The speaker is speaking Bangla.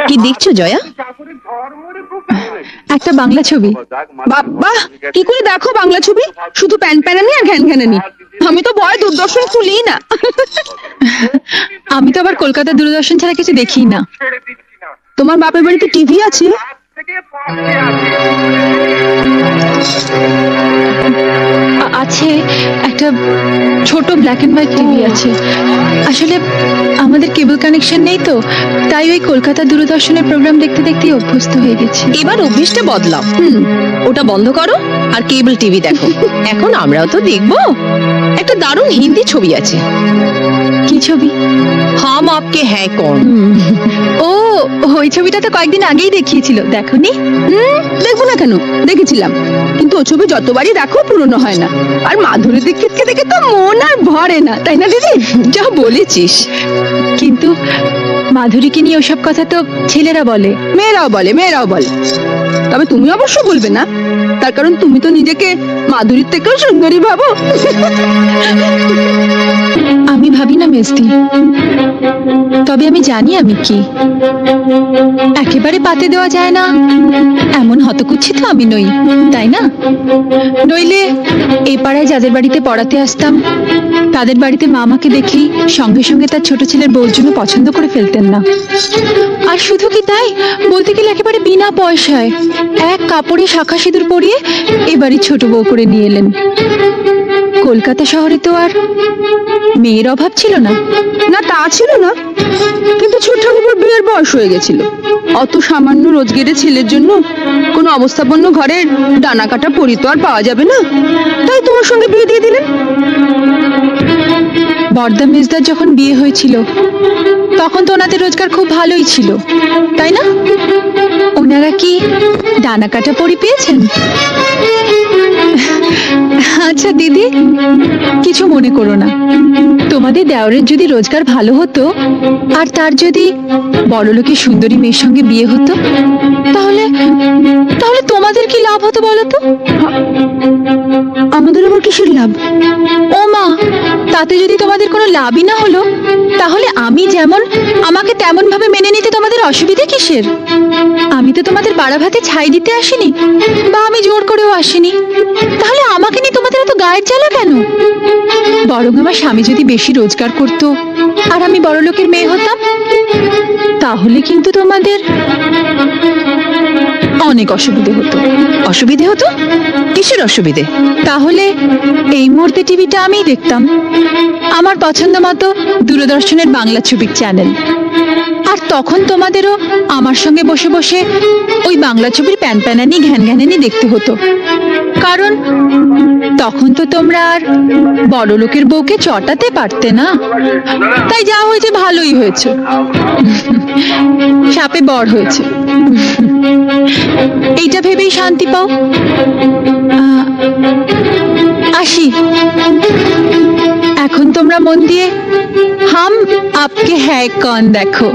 কি দেখছো জয়া? একটা বাংলা ছবি। বাবা, কি করে দেখো বাংলা ছবি? শুধু প্যান প্যানানি আর ঘ্যান ঘ্যানানি। আমি তো ভয় দূরদর্শন খুলি না। আমি তো আবার কলকাতা দূরদর্শন ছাড়া কিছু দেখি না। তোমার বাপের বাড়িতে টিভি আছে? আছে, একটা ছোট ব্ল্যাক এন্ড হোয়াইট টিভি আছে। আসলে আমাদের কেবল কানেকশন নেই তো, তাই ওই কলকাতা দূরদর্শনের প্রোগ্রাম দেখতে দেখতেই অভ্যস্ত হয়ে গেছি। এবার অভ্যেসটা বদলাও। ওটা বন্ধ করো আর কেবল টিভি দেখো। এখন আমরাও তো দেখবো। একটা দারুণ হিন্দি ছবি আছে। কি ছবি? হাম আপকে হ্যায় কৌন। ও, ওই ছবিটা তো কয়েকদিন আগেই দেখিয়েছিল, দেখোনি? দেখবো না কেন, দেখেছিলাম। কিন্তু ও ছবি যতবারই দেখো পুরনো হয় না। আর মাধুরী দীক্ষিতকে দেখে তো মন আর ভরে না, তাই না দিদি? যা বলেছিস। কিন্তু মাধুরীকে নিয়ে ওসব কথা তো ছেলেরা বলে। মেয়েরাও বলে। তবে তুমি অবশ্য বলবে না, তার কারণ তুমি তো নিজেকে মাধুরীর থেকেও সুন্দরী ভাবো। আমি ভাবি না মেজদি, তবে আমি জানি আমি কি। একেবারে পাতে দেওয়া যায় না এমন হতকুচ্ছি তো আমি নই, তাই না? নইলে এই পাড়ায় যাদের বাড়িতে পড়াতে আসতাম তাদের বাড়িতে মা আমাকে দেখেই সঙ্গে সঙ্গে তার ছোট ছেলের বউর জন্য পছন্দ করে ফেলতেন না। আর শুধু কি তাই, বলতে গেলে একেবারে বিনা পয়সায় এক কাপড়ে শাখা সিঁদুর পরিয়ে এবারই ছোট বউ করে নিয়ে এলেন। কলকাতা শহরে তো আর মেয়ের অভাব ছিল না। না, তা ছিল না, কিন্তু ছোট ঠাকুর বিয়ের বয়স হয়ে গেছিল। অত সামান্য রোজগারের ছেলের জন্য কোনো অবস্থাপন্ন ঘরের ডানা কাটা পরি তো আর পাওয়া যাবে না, তাই তোমার সঙ্গে বিয়ে দিয়ে দিলেন। বর্দা মেজদার যখন বিয়ে হয়েছিল তখন তো ওনাদের রোজগার খুব ভালোই ছিল, তাই না? ওনারা কি ডানা কাটা পরি পেয়েছেন? আচ্ছা দিদি, কিছু মনে করো না। তোমাদের দেওরের যদি রোজগার ভালো হতো আর তার যদি বড়লোকের সুন্দরী মেয়ের সঙ্গে বিয়ে হতো, তাহলে তাহলে তোমাদের কি লাভ হতো বলো তো? আমাদের আবার কিসের লাভ? ও মা, তাতে যদি তোমাদের কোনো লাভই না হলো, তাহলে আমি যেমন আমাকে তেমন ভাবে মেনে নিতে তোমাদের অসুবিধে কিসের? আমি তো তোমাদের বাড়া ভাতে ছাই দিতে আসিনি, বা আমি জোর করেও আসিনি। তাহলে আমাকে নিয়ে তোমাদের এত গায়ের জ্বালা কেন? বরং আমার স্বামী যদি বেশি রোজগার করতো আর আমি বড় লোকের মেয়ে হতাম, তাহলে কিন্তু তোমাদের অনেক অসুবিধে হতো। অসুবিধে হতো? কিসের অসুবিধে? তাহলে এই মুহূর্তে টিভিটা আমিই দেখতাম, আমার পছন্দ মতো দূরদর্শনের বাংলা ছবির চ্যানেল। আর তখন তোমাদেরও আমার সঙ্গে বসে বসে ওই বাংলা ছবির প্যান প্যানানি ঘ্যান ঘ্যানানি দেখতে হতো। কারণ তখন তো তোমরা আর বড় লোকের বউকে চটাতে পারতে না। তাই যা হয়েছে ভালোই হয়েছে, সাপে বর হয়েছে। এইটা ভেবেই শান্তি পাও। আসি, এখন তোমরা মন দিয়ে হাম আপকে হ্যায় কন দেখো।